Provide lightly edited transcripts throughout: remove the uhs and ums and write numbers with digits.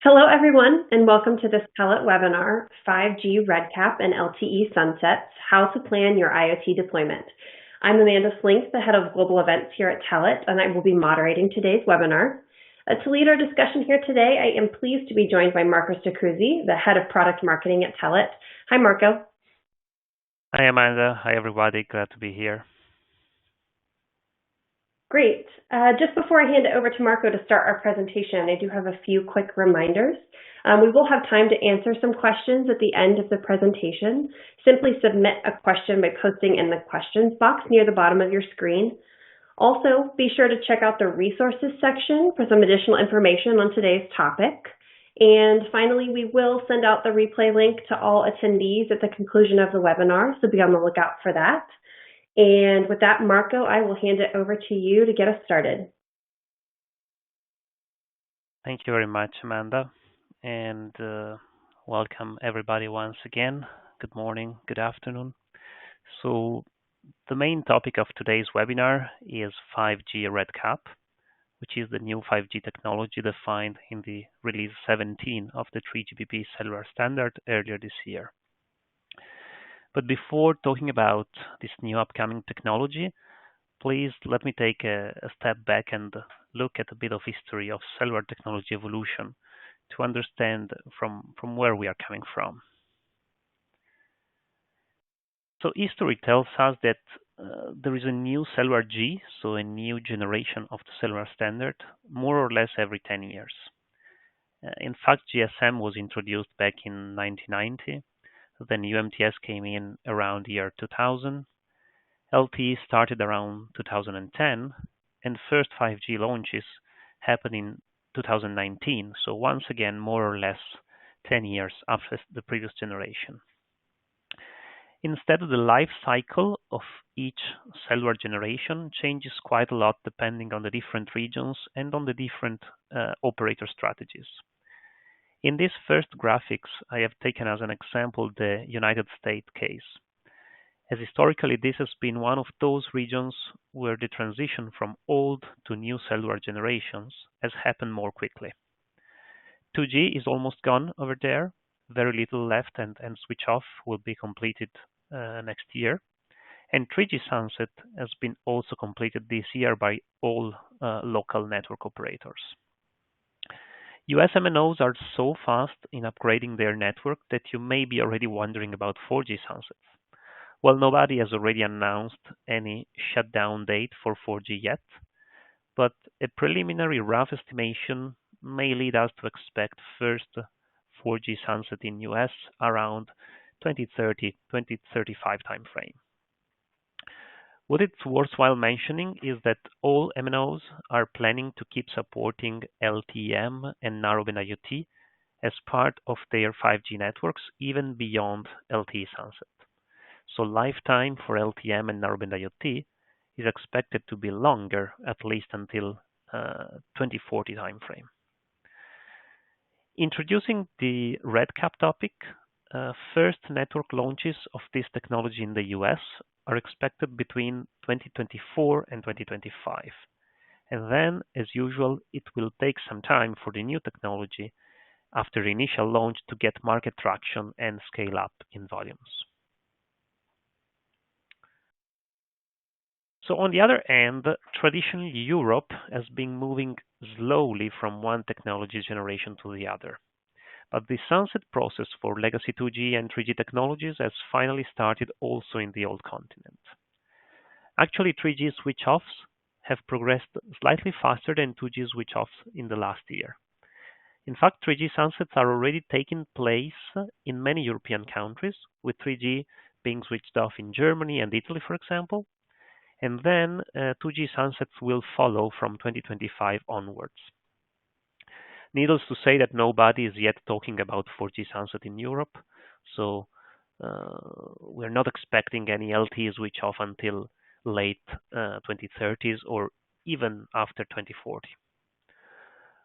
Hello, everyone, and welcome to this Telit webinar, 5G RedCap and LTE Sunsets, How to Plan Your IoT Deployment. I'm Amanda Slink, the head of global events here at Telit, and I will be moderating today's webinar. To lead our discussion here today, I am pleased to be joined by Marco Stacuzzi, the head of product marketing at Telit. Hi, Marco. Hi, Amanda. Hi, everybody. Glad to be here. Great. Just before I hand it over to Marco to start our presentation, I do have a few quick reminders. We will have time to answer some questions at the end of the presentation. Simply submit a question by posting in the questions box near the bottom of your screen. Also, be sure to check out the resources section for some additional information on today's topic. And finally, we will send out the replay link to all attendees at the conclusion of the webinar, so be on the lookout for that. And with that, Marco, I will hand it over to you to get us started. Thank you very much, Amanda. And welcome everybody once again. Good morning, good afternoon. So the main topic of today's webinar is 5G RedCap, which is the new 5G technology defined in the release 17 of the 3GPP cellular standard earlier this year. But before talking about this new upcoming technology, please let me take a step back and look at a bit of history of cellular technology evolution to understand from where we are coming from. So history tells us that there is a new cellular G, so a new generation of the cellular standard, more or less every 10 years. In fact, GSM was introduced back in 1990. Then UMTS came in around year 2000. LTE started around 2010, and first 5G launches happened in 2019. So once again, more or less 10 years after the previous generation. Instead, the life cycle of each cellular generation changes quite a lot depending on the different regions and on the different operator strategies. In these first graphics, I have taken as an example the United States case, as historically this has been one of those regions where the transition from old to new cellular generations has happened more quickly. 2G is almost gone over there, very little left, and switch off will be completed next year. And 3G sunset has been also completed this year by all local network operators. US MNOs are so fast in upgrading their network that you may be already wondering about 4G sunsets. Well, nobody has already announced any shutdown date for 4G yet, but a preliminary rough estimation may lead us to expect first 4G sunset in US around 2030-2035 timeframe. What it's worthwhile mentioning is that all MNOs are planning to keep supporting LTE-M and narrowband IoT as part of their 5G networks, even beyond LTE sunset. So lifetime for LTE-M and narrowband IoT is expected to be longer, at least until 2040 timeframe. Introducing the RedCap topic, first network launches of this technology in the US are expected between 2024 and 2025. And then, as usual, it will take some time for the new technology after initial launch to get market traction and scale up in volumes. So on the other hand, traditionally Europe has been moving slowly from one technology generation to the other. But the sunset process for legacy 2G and 3G technologies has finally started also in the old continent. Actually, 3G switch-offs have progressed slightly faster than 2G switch-offs in the last year. In fact, 3G sunsets are already taking place in many European countries, with 3G being switched off in Germany and Italy, for example. And then 2G sunsets will follow from 2025 onwards. Needless to say that nobody is yet talking about 4G sunset in Europe, so we're not expecting any LTE switch off until late 2030s or even after 2040.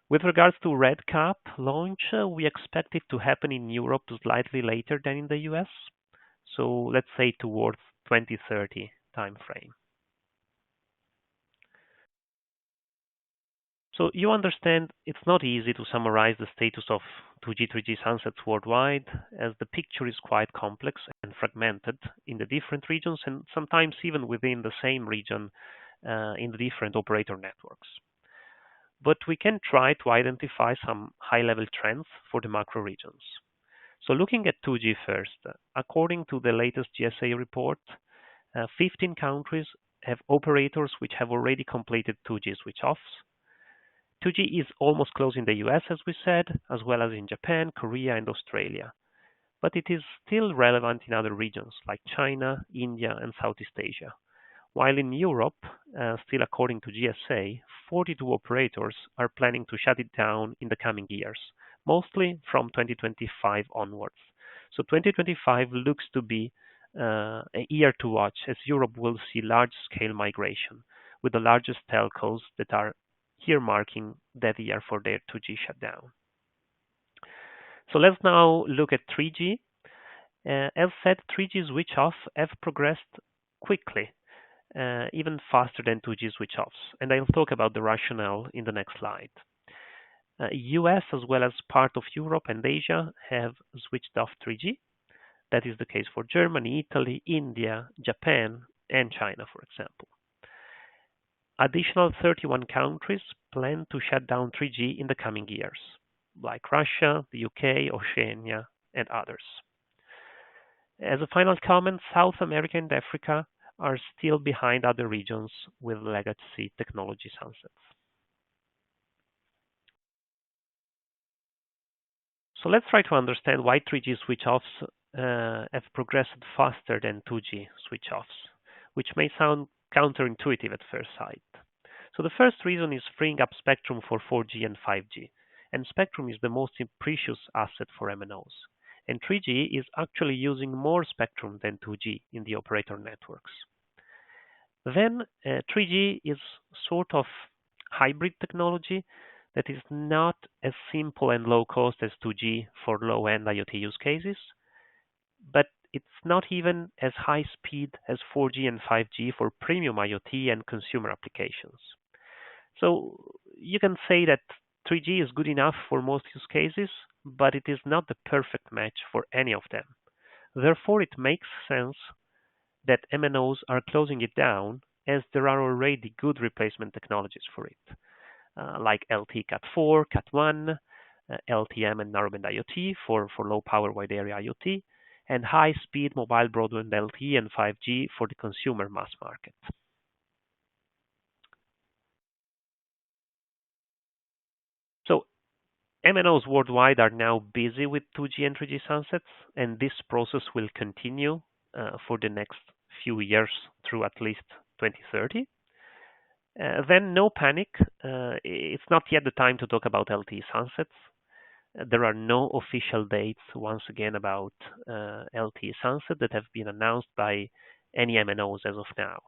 With regards to RedCap launch, we expect it to happen in Europe slightly later than in the US, so let's say towards 2030 timeframe. So you understand it's not easy to summarize the status of 2G, 3G sunsets worldwide, as the picture is quite complex and fragmented in the different regions and sometimes even within the same region in the different operator networks. But we can try to identify some high-level trends for the macro regions. So looking at 2G first, according to the latest GSA report, 15 countries have operators which have already completed 2G switch-offs. 2G is almost close in the US, as we said, as well as in Japan, Korea, and Australia. But it is still relevant in other regions like China, India, and Southeast Asia. While in Europe, still according to GSA, 42 operators are planning to shut it down in the coming years, mostly from 2025 onwards. So 2025 looks to be a year to watch as Europe will see large-scale migration, with the largest telcos that are here marking that year for their 2G shutdown. So let's now look at 3G. As said, 3G switch-off have progressed quickly, even faster than 2G switch-offs, and I'll talk about the rationale in the next slide. US as well as part of Europe and Asia have switched off 3G. That is the case for Germany, Italy, India, Japan, and China, for example. Additional 31 countries plan to shut down 3G in the coming years, like Russia, the UK, Oceania, and others. As a final comment, South America and Africa are still behind other regions with legacy technology sunsets. So let's try to understand why 3G switch-offs have progressed faster than 2G switch-offs, which may sound counterintuitive at first sight. So the first reason is freeing up spectrum for 4G and 5G, and spectrum is the most precious asset for MNOs. And 3G is actually using more spectrum than 2G in the operator networks. Then 3G is sort of hybrid technology that is not as simple and low cost as 2G for low-end IoT use cases, but it's not even as high speed as 4G and 5G for premium IoT and consumer applications. So you can say that 3G is good enough for most use cases, but it is not the perfect match for any of them. Therefore, it makes sense that MNOs are closing it down as there are already good replacement technologies for it, like LTE Cat4, Cat1, LTE-M and Narrowband IoT for low power wide area IoT, and high speed mobile broadband LTE and 5G for the consumer mass market. So MNOs worldwide are now busy with 2G and 3G sunsets, and this process will continue for the next few years through at least 2030. Then no panic. It's not yet the time to talk about LTE sunsets. There are no official dates, once again, about LTE sunset that have been announced by any MNOs as of now.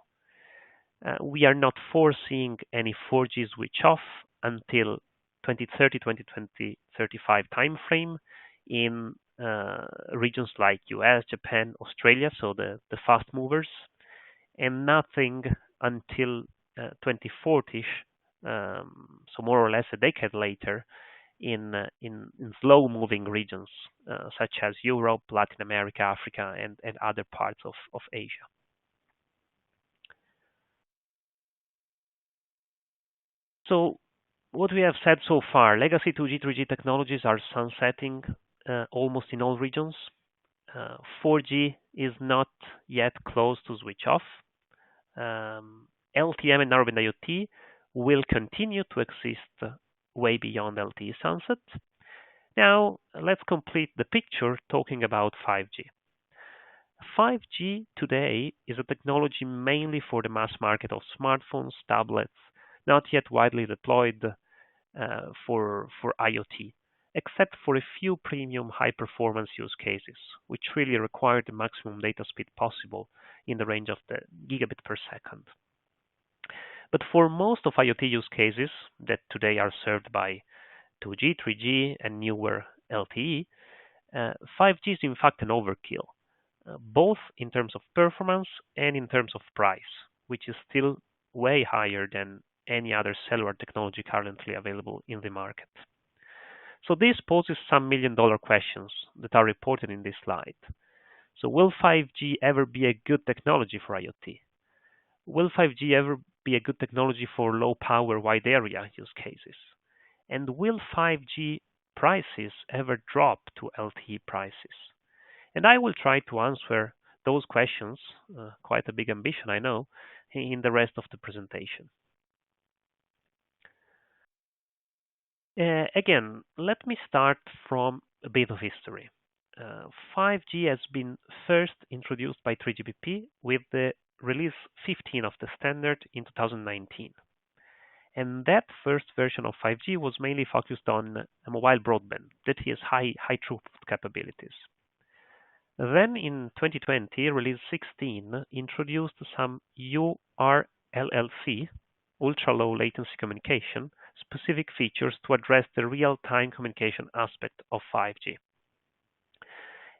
We are not foreseeing any 4G switch off until 2030, 2035 timeframe in regions like US, Japan, Australia, so the fast movers, and nothing until 2040ish, so more or less a decade later, in slow-moving regions such as Europe, Latin America, Africa, and other parts of Asia. So what we have said so far, legacy 2G, 3G technologies are sunsetting almost in all regions. 4G is not yet close to switch off. LTE-M and Narrowband IoT will continue to exist way beyond LTE sunset. Now, let's complete the picture talking about 5G. 5G today is a technology mainly for the mass market of smartphones, tablets, not yet widely deployed for IoT, except for a few premium high-performance use cases, which really require the maximum data speed possible in the range of the gigabit per second. But for most of IoT use cases that today are served by 2G, 3G, and newer LTE, 5G is in fact an overkill, both in terms of performance and in terms of price, which is still way higher than any other cellular technology currently available in the market. So this poses some million-dollar questions that are reported in this slide. So will 5G ever be a good technology for IoT? Will 5G ever be a good technology for low-power, wide-area use cases? And will 5G prices ever drop to LTE prices? And I will try to answer those questions, quite a big ambition, I know, in the rest of the presentation. Again, let me start from a bit of history. 5G has been first introduced by 3GPP with the release 15 of the standard in 2019. And that first version of 5G was mainly focused on a mobile broadband that has high throughput capabilities. Then in 2020, release 16 introduced some URLLC, ultra low latency communication, specific features to address the real-time communication aspect of 5G.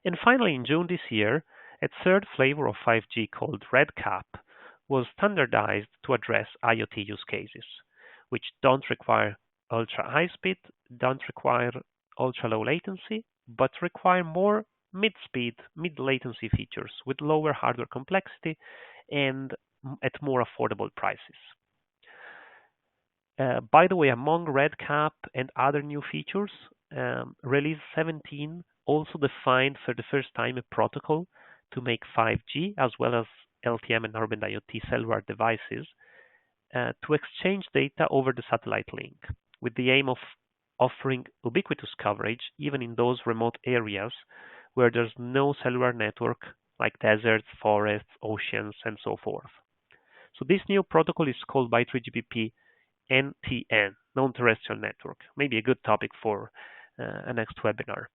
And finally, in June this year, a third flavor of 5G called RedCap was standardized to address IoT use cases, which don't require ultra high speed, don't require ultra low latency, but require more mid-speed, mid-latency features with lower hardware complexity and at more affordable prices. By the way, among RedCap and other new features, release 17 also defined for the first time a protocol to make 5G as well as LTE-M and NB-IoT cellular devices to exchange data over the satellite link with the aim of offering ubiquitous coverage even in those remote areas where there's no cellular network like deserts, forests, oceans, and so forth. So this new protocol is called by 3GPP NTN, non-terrestrial network. Maybe a good topic for a next webinar.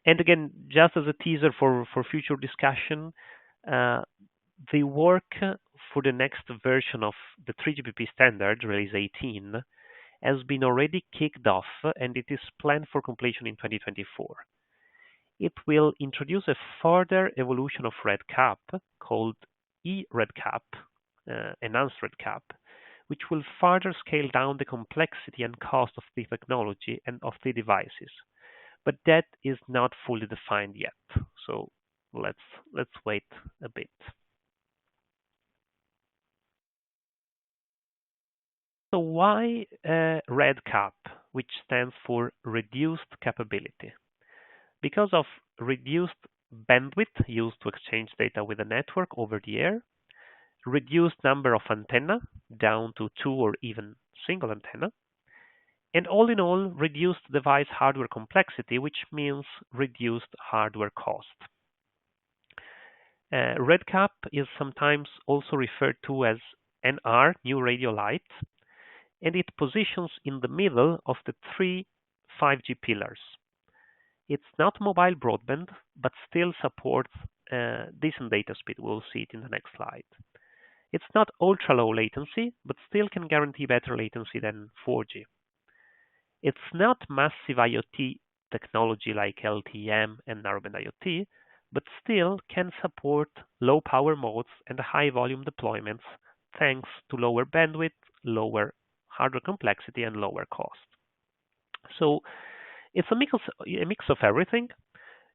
And again, just as a teaser for future discussion, the work for the next version of the 3GPP standard, release 18, has been already kicked off and it is planned for completion in 2024. It will introduce a further evolution of RedCap called eRedCap, enhanced RedCap, which will further scale down the complexity and cost of the technology and of the devices. But that is not fully defined yet. So let's wait a bit. So why RedCap, which stands for reduced capability? Because of reduced bandwidth used to exchange data with a network over the air, reduced number of antenna down to 2 or even single antenna, and all in all, reduced device hardware complexity, which means reduced hardware cost. RedCap is sometimes also referred to as NR, New Radio Light, and it positions in the middle of the three 5G pillars. It's not mobile broadband, but still supports decent data speed. We'll see it in the next slide. It's not ultra low latency, but still can guarantee better latency than 4G. It's not massive IoT technology like LTE-M and NB-IoT, but still can support low power modes and high volume deployments thanks to lower bandwidth, lower hardware complexity, and lower cost. So it's a mix of everything,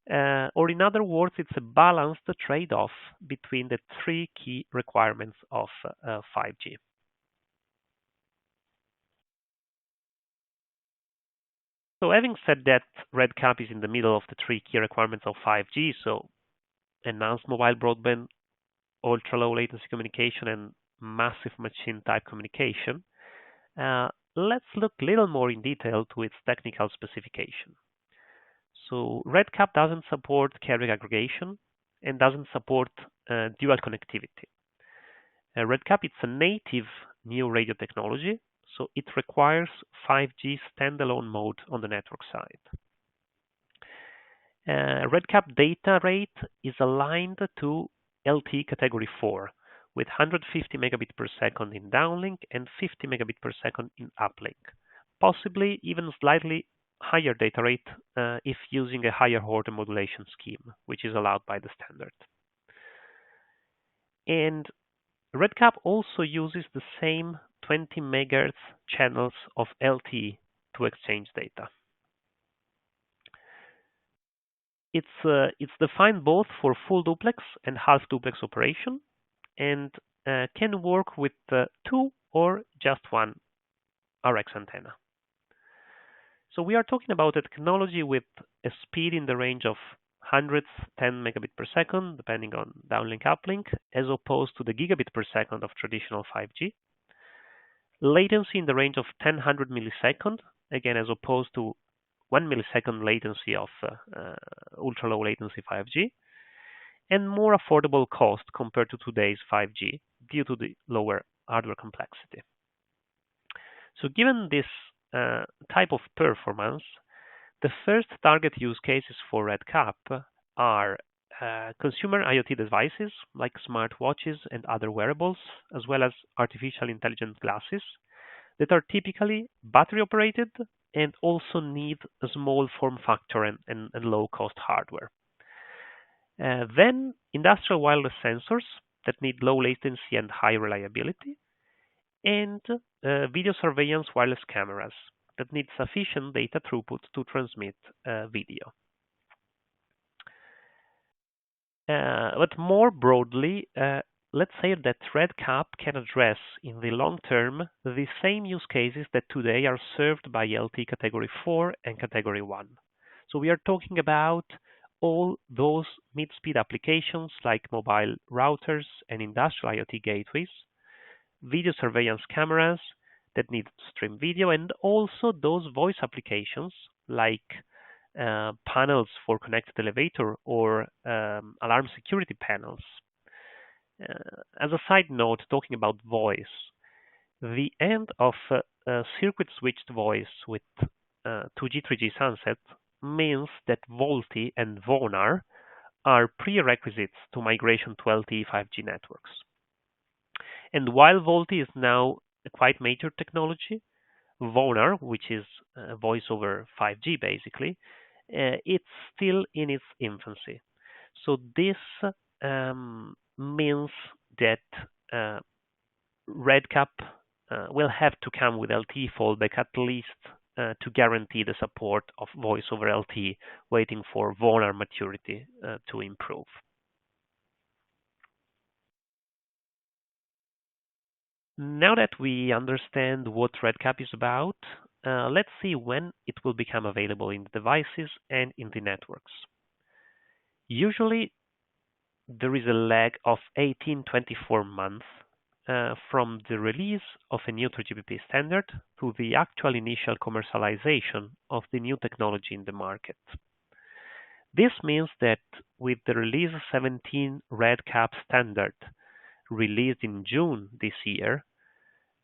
or in other words, it's a balanced trade-off between the three key requirements of 5G. So having said that, RedCap is in the middle of the three key requirements of 5G, so enhanced mobile broadband, ultra-low latency communication, and massive machine type communication. Let's look a little more in detail to its technical specification. So RedCap doesn't support carrier aggregation and doesn't support dual connectivity. RedCap is a native new radio technology, so it requires 5G standalone mode on the network side. RedCap data rate is aligned to LTE category 4 with 150 megabit per second in downlink and 50 megabit per second in uplink, possibly even slightly higher data rate if using a higher order modulation scheme, which is allowed by the standard. And RedCap also uses the same 20 MHz channels of LTE to exchange data. It's defined both for full duplex and half duplex operation, and can work with two or just one RX antenna. So we are talking about a technology with a speed in the range of 110 megabit per second, depending on downlink uplink, as opposed to the gigabit per second of traditional 5G. Latency in the range of 10-100 milliseconds, again, as opposed to 1 millisecond latency of ultra low latency 5G, and more affordable cost compared to today's 5G due to the lower hardware complexity. So given this type of performance, the first target use cases for RedCap are consumer IoT devices like smartwatches and other wearables, as well as artificial intelligence glasses that are typically battery operated and also need a small form factor and low cost hardware. Then industrial wireless sensors that need low latency and high reliability, and video surveillance wireless cameras that need sufficient data throughput to transmit video. But more broadly, let's say that RedCap can address in the long term the same use cases that today are served by LTE Category 4 and Category 1. So we are talking about all those mid-speed applications like mobile routers and industrial IoT gateways, video surveillance cameras that need to stream video, and also those voice applications like panels for connected elevator or alarm security panels. As a side note, talking about voice, the end of circuit switched voice with 2G, 3G sunset means that VoLTE and VoNR are prerequisites to migration to LTE 5G networks. And while VoLTE is now a quite major technology, VoNR, which is voice over 5G basically, it's still in its infancy. So this means that RedCap will have to come with LTE fallback at least to guarantee the support of voice over LTE, waiting for VoNR maturity to improve. Now that we understand what RedCap is about, let's see when it will become available in the devices and in the networks. Usually, there is a lag of 18-24 months from the release of a new 3GPP standard to the actual initial commercialization of the new technology in the market. This means that with the release 17 RedCap standard released in June this year,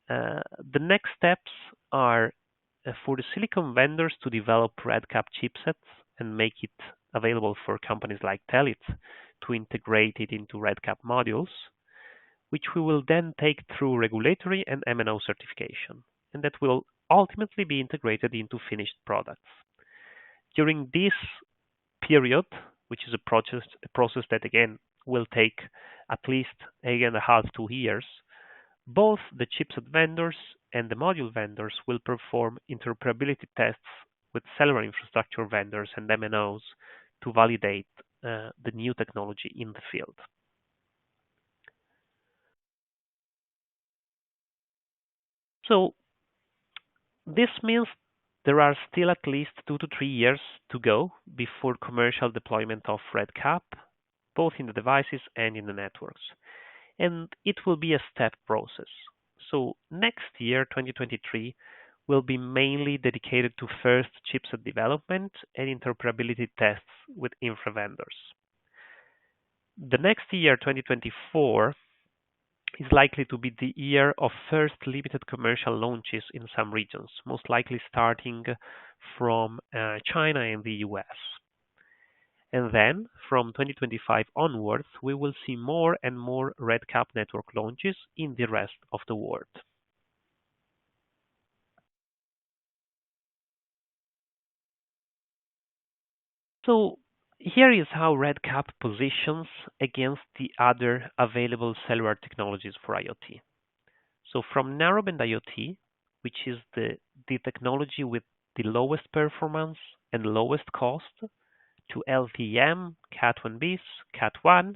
the next steps are for the silicon vendors to develop RedCap chipsets and make it available for companies like Telit to integrate it into RedCap modules, which we will then take through regulatory and MNO certification, and that will ultimately be integrated into finished products. During this period, which is a process that again will take at least a year and a half, 2 years, both the chipset vendors and the module vendors will perform interoperability tests with cellular infrastructure vendors and MNOs to validate the new technology in the field. So this means there are still at least 2 to 3 years to go before commercial deployment of RedCap, both in the devices and in the networks. And it will be a step process. So next year, 2023, will be mainly dedicated to first chipset development and interoperability tests with infra vendors. The next year, 2024, is likely to be the year of first limited commercial launches in some regions, most likely starting from China and the US. And then, from 2025 onwards, we will see more and more RedCap network launches in the rest of the world. So here is how RedCap positions against the other available cellular technologies for IoT. So from narrowband IoT, which is the technology with the lowest performance and lowest cost, to LTE-M, Cat1bis, Cat1.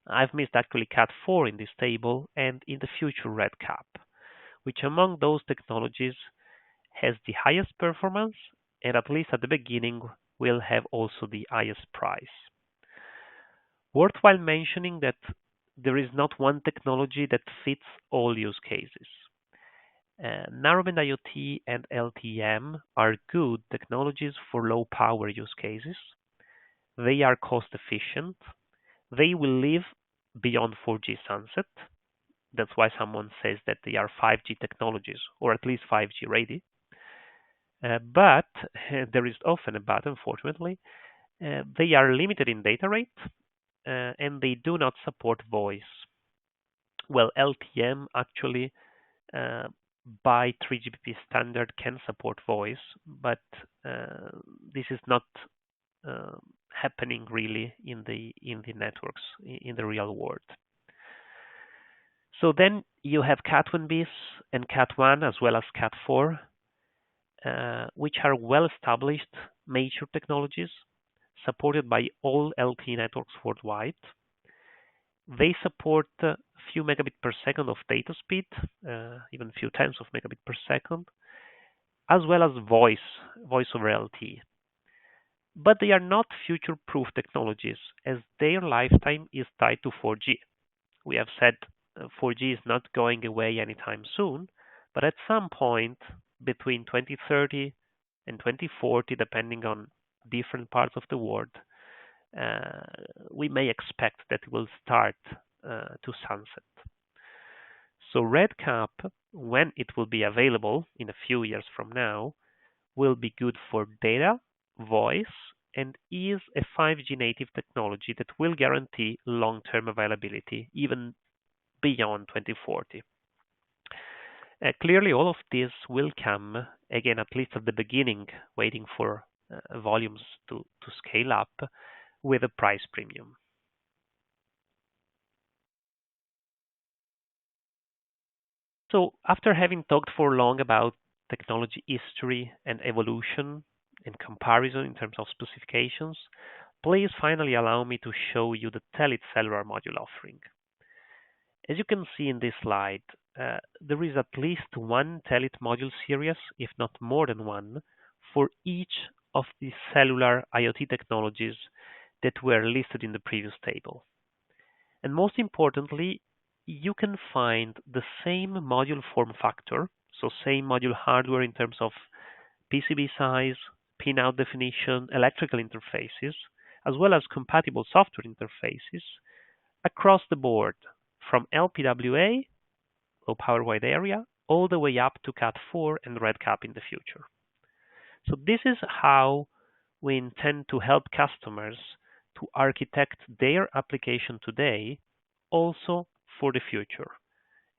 I've missed actually Cat4 in this table, and in the future RedCap, which among those technologies has the highest performance and at least at the beginning will have also the highest price. Worthwhile mentioning that there is not one technology that fits all use cases. Narrowband IoT and LTE-M are good technologies for low power use cases. They are cost efficient. They will live beyond 4G sunset. That's why someone says that they are 5G technologies, or at least 5G ready. But there is often a but, unfortunately. They are limited in data rate, and they do not support voice. Well, LTE-M actually, by 3GPP standard, can support voice, but this is not happening really in the networks in the real world. So then you have Cat1bis and Cat1 as well as Cat4, which are well-established major technologies supported by all LTE networks worldwide. They support a few megabit per second of data speed, even a few tens of megabit per second, as well as voice over LTE. But they are not future-proof technologies, as their lifetime is tied to 4G. We have said 4G is not going away anytime soon, but at some point between 2030 and 2040, depending on different parts of the world, we may expect that it will start to sunset. So RedCap, when it will be available in a few years from now, will be good for data, voice, and is a 5G native technology that will guarantee long-term availability, even beyond 2040. Clearly, all of this will come, again, at least at the beginning, waiting for volumes to scale up with a price premium. So after having talked for long about technology history and evolution and comparison in terms of specifications, please finally allow me to show you the Telit cellular module offering. As you can see in this slide, there is at least one Telit module series, if not more than one, for each of the cellular IoT technologies that were listed in the previous table. And most importantly, you can find the same module form factor, so same module hardware in terms of PCB size, pinout definition, electrical interfaces, as well as compatible software interfaces across the board, from LPWA, low power wide area, all the way up to Cat4 and RedCap in the future. So this is how we intend to help customers to architect their application today, also for the future.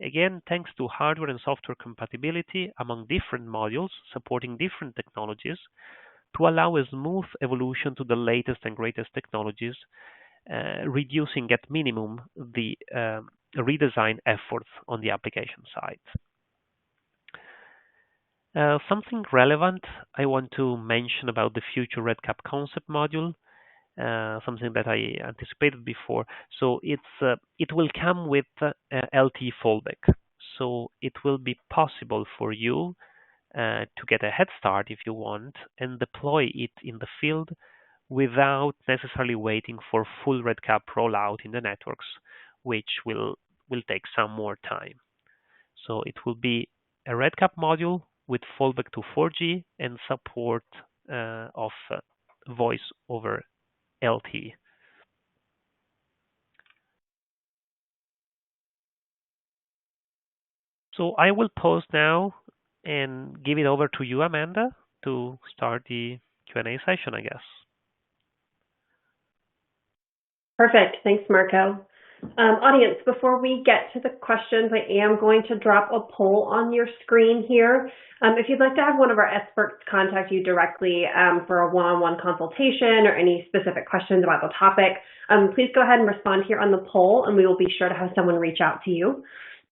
Again, thanks to hardware and software compatibility among different modules supporting different technologies to allow a smooth evolution to the latest and greatest technologies, reducing at minimum the redesign efforts on the application side. Something relevant I want to mention about the future RedCap concept module, something that I anticipated before. So it will come with LTE fallback. So it will be possible for you to get a head start if you want and deploy it in the field without necessarily waiting for full RedCap rollout in the networks, which will take some more time. So it will be a RedCap module with fallback to 4G and support of voice over LTE. So I will pause now and give it over to you, Amanda, to start the Q&A session, I guess. Perfect. Thanks, Marco. Audience, before we get to the questions, I am going to drop a poll on your screen here. If you'd like to have one of our experts contact you directly for a one-on-one consultation or any specific questions about the topic, please go ahead and respond here on the poll, and we will be sure to have someone reach out to you.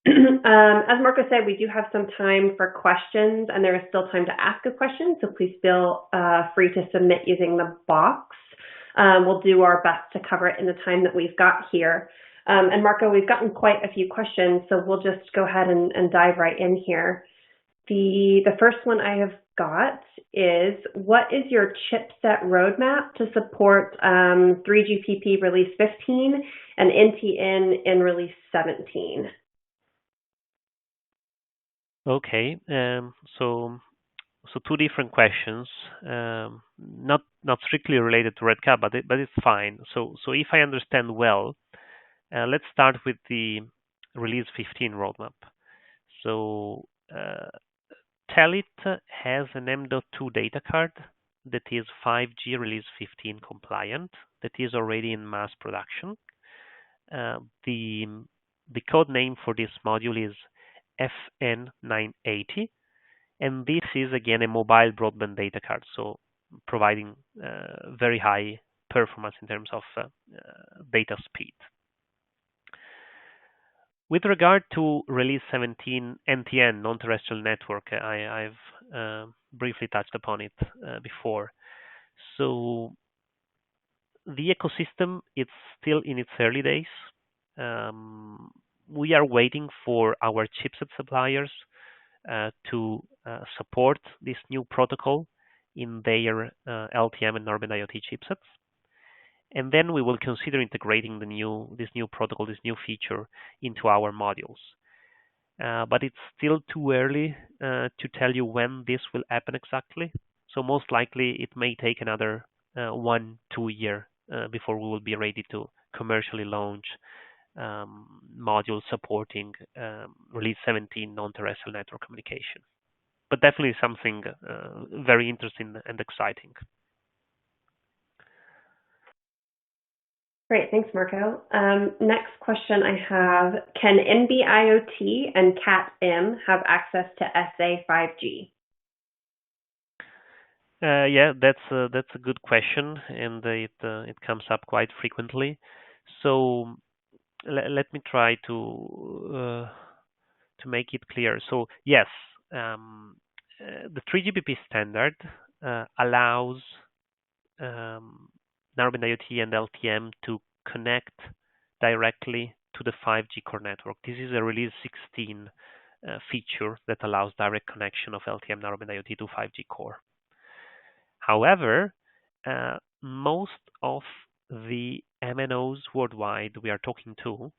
As Marco said, we do have some time for questions, and there is still time to ask a question, so please feel free to submit using the box. We'll do our best to cover it in the time that we've got here. And Marco, we've gotten quite a few questions, so we'll just go ahead and dive right in here. The first one I have got is, what is your chipset roadmap to support 3GPP release 15 and NTN in release 17? Okay, so two different questions, not strictly related to RedCap, but it's fine. So if I understand well, let's start with the release 15 roadmap. So Telit has an M.2 data card that is 5G release 15 compliant, that is already in mass production. The code name for this module is FN980, and this is again a mobile broadband data card, so providing very high performance in terms of data speed. With regard to release 17 NTN, non-terrestrial network, I've briefly touched upon it before. So the ecosystem, it's still in its early days. We are waiting for our chipset suppliers to support this new protocol in their LTE-M and NB-IoT chipsets. And then we will consider integrating this new protocol, this new feature into our modules. But it's still too early to tell you when this will happen exactly. So most likely it may take another 1-2 years before we will be ready to commercially launch modules supporting release 17 non-terrestrial network communication. But definitely something very interesting and exciting. Great, thanks, Marco. Next question I have, can NB-IoT and Cat-M have access to SA 5G? Yeah, that's a good question, and it comes up quite frequently. So let me try to make it clear. So yes, the 3GPP standard allows NB-IoT and LTE-M to connect directly to the 5G core network. This is a release 16 feature that allows direct connection of LTE-M and NB-IoT to 5G core. However, most of the MNOs worldwide we are talking to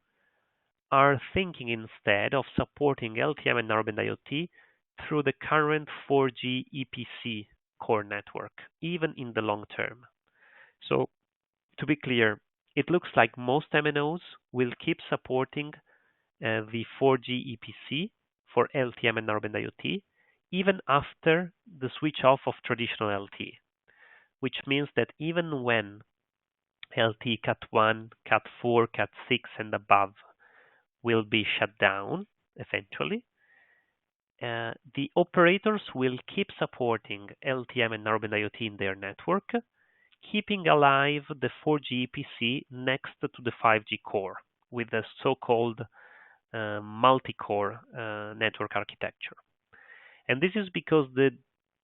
are thinking instead of supporting LTE-M and NB-IoT through the current 4G EPC core network, even in the long term. So, to be clear, it looks like most MNOs will keep supporting the 4G EPC for LTE-M and NB-IoT, even after the switch off of traditional LTE, which means that even when LTE Cat 1, Cat 4, Cat 6 and above will be shut down eventually, the operators will keep supporting LTE-M and NB-IoT in their network, keeping alive the 4G EPC next to the 5G core with the so-called multi-core network architecture. And this is because the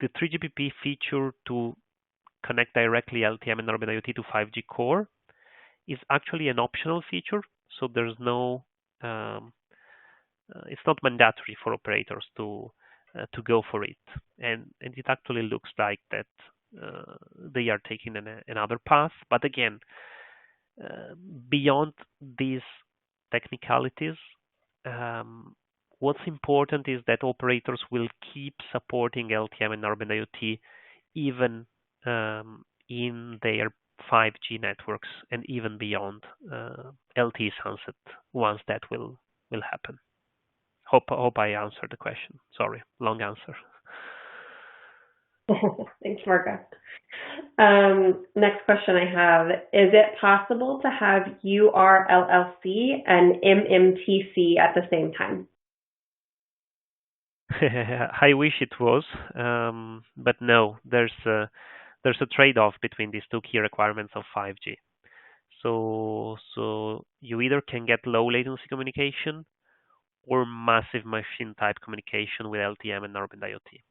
3GPP feature to connect directly LTE-M and NB-IoT to 5G core is actually an optional feature, so there's no it's not mandatory for operators to go for it, and it actually looks like that they are taking another path. But again, beyond these technicalities, what's important is that operators will keep supporting LTE-M and NB-IoT even in their 5G networks and even beyond LTE sunset once that will happen. Hope I answered the question. Sorry, long answer. Thanks, Marco. Next question I have, is it possible to have URLLC and MMTC at the same time? I wish it was, but no, there's a trade-off between these two key requirements of 5G. So you either can get low latency communication or massive machine type communication with LTE-M and NB-IoT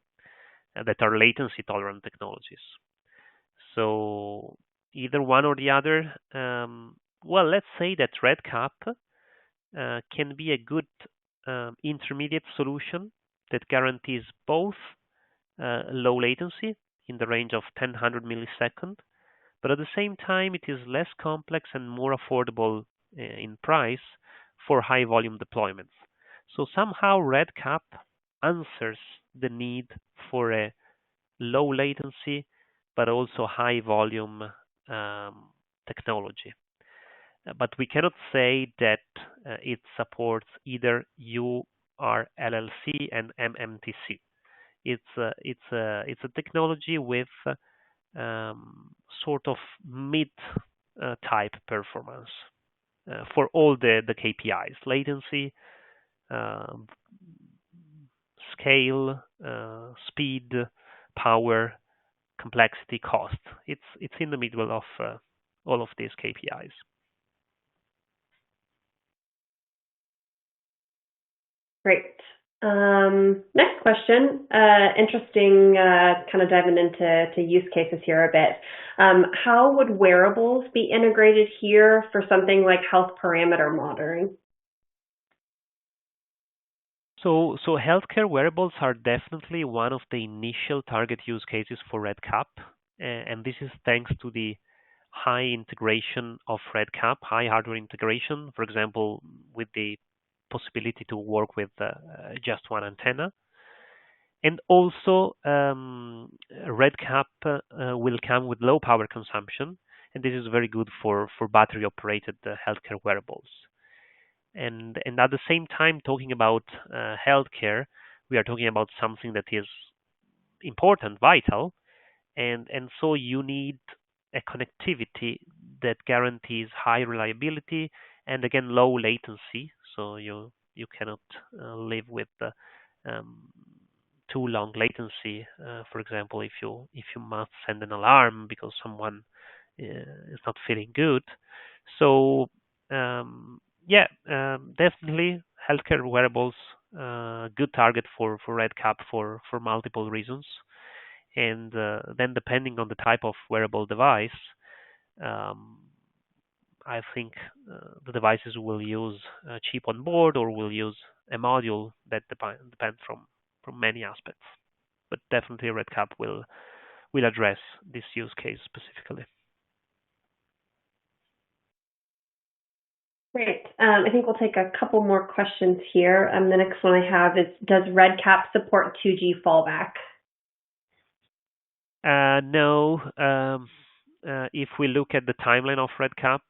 that are latency tolerant technologies. So either one or the other. Well, let's say that RedCap can be a good intermediate solution that guarantees both low latency in the range of 10-100 milliseconds, but at the same time it is less complex and more affordable in price for high volume deployments. So somehow RedCap answers the need for a low latency but also high volume technology. But we cannot say that it supports either URLLC and MMTC. It's a technology with sort of mid type performance for all the KPIs: latency, uh, scale, speed, power, complexity, cost. It's in the middle of all of these KPIs. Great. Next question. Interesting, kind of diving into use cases here a bit. How would wearables be integrated here for something like health parameter monitoring? So healthcare wearables are definitely one of the initial target use cases for RedCap, and this is thanks to the high integration of RedCap, high hardware integration, for example, with the possibility to work with just one antenna. And also, RedCap will come with low power consumption, and this is very good for battery operated healthcare wearables. And at the same time, talking about healthcare, we are talking about something that is important, vital, and so you need a connectivity that guarantees high reliability and again low latency. So you cannot live with um, too long latency. For example, if you must send an alarm because someone is not feeling good. So yeah, definitely healthcare wearables, good target for RedCap for multiple reasons. And then depending on the type of wearable device, um, I think the devices will use a chip on board or will use a module that depends from many aspects. But definitely RedCap will address this use case specifically. Great. I think we'll take a couple more questions here. The next one I have is, does RedCap support 2G fallback? No. If we look at the timeline of RedCap,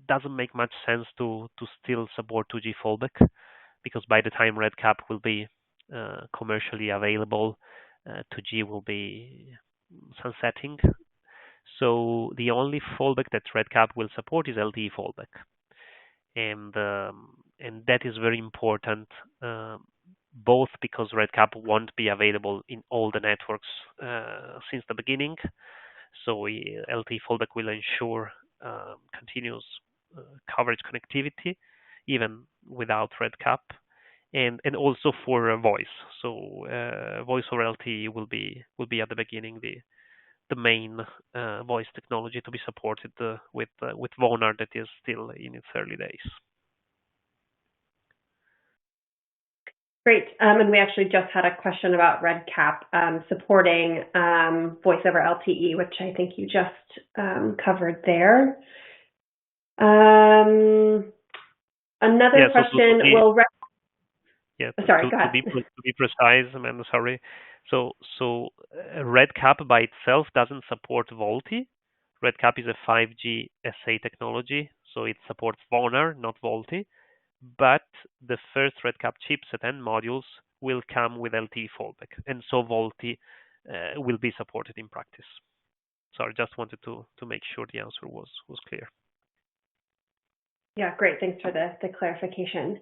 doesn't make much sense to still support 2G fallback because by the time RedCap will be commercially available, 2G will be sunsetting. So the only fallback that RedCap will support is LTE fallback, and that is very important, both because RedCap won't be available in all the networks since the beginning. So LTE fallback will ensure continuous coverage connectivity even without RedCap, and also for voice. So voice over LTE will be at the beginning the main voice technology to be supported with VoNR that is still in its early days. Great. And we actually just had a question about RedCap supporting voice over LTE, which I think you just covered there. Another question, sorry, go ahead. To be precise, Amanda, sorry. So RedCap by itself doesn't support VoLTE. RedCap is a 5G SA technology, so it supports VoNR, not VoLTE. But the first RedCap chipset and modules will come with LTE fallback, and so VoLTE will be supported in practice. So I just wanted to make sure the answer was clear. Yeah, great. Thanks for the clarification.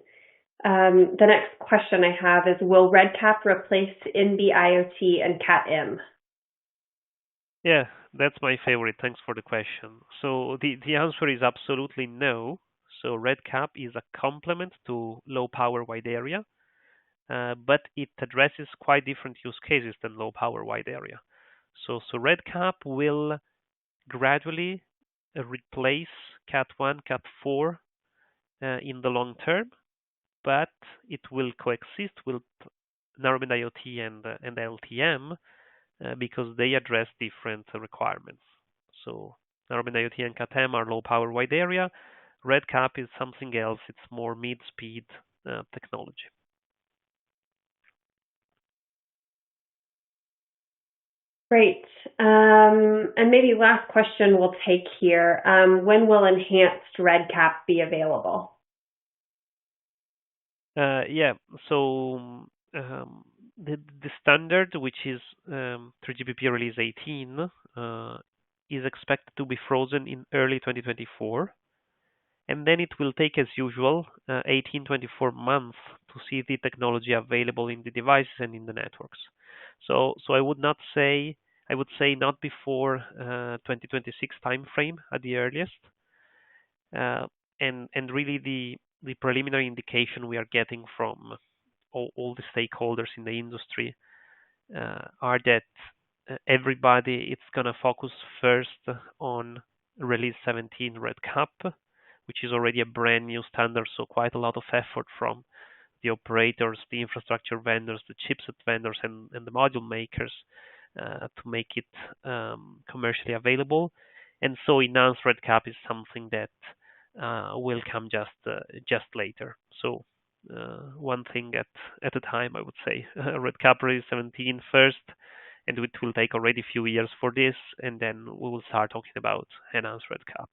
The next question I have is, will RedCap replace NB-IoT and Cat-M? Yeah, that's my favorite. Thanks for the question. So the answer is absolutely no. So RedCap is a complement to low power wide area, but it addresses quite different use cases than low power wide area. So RedCap will gradually replace Cat1, Cat4 in the long term, but it will coexist with Narrowband IoT and LTE-M because they address different requirements. So Narrowband IoT and Cat-M are low power wide area. RedCap is something else. It's more mid-speed technology. Great. And maybe last question we'll take here. When will enhanced RedCap be available? Yeah, so the standard, which is 3GPP release 18, is expected to be frozen in early 2024. And then it will take, as usual, 18-24 months to see the technology available in the devices and in the networks. So I would say not before 2026 timeframe at the earliest. And really the preliminary indication we are getting from all the stakeholders in the industry are that everybody it's gonna focus first on release 17 RedCap, which is already a brand new standard, so quite a lot of effort from the operators, the infrastructure vendors, the chipset vendors, and the module makers to make it commercially available. And so enhanced RedCap is something that will come just later. So one thing at a time, I would say. RedCap release 17 first, and it will take already a few years for this, and then we will start talking about enhanced RedCap.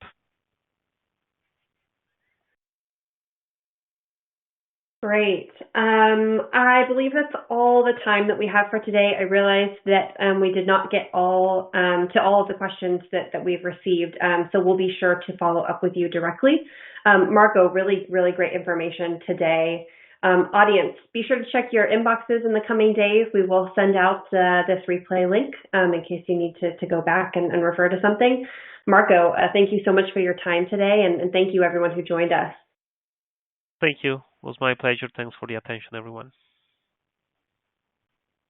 Great. I believe that's all the time that we have for today. I realized that we did not get all to all of the questions that we've received, so we'll be sure to follow up with you directly. Marco, really, really great information today. Audience, be sure to check your inboxes in the coming days. We will send out this replay link in case you need to go back and refer to something. Marco, thank you so much for your time today, and thank you everyone who joined us. Thank you. It was my pleasure. Thanks for the attention, everyone.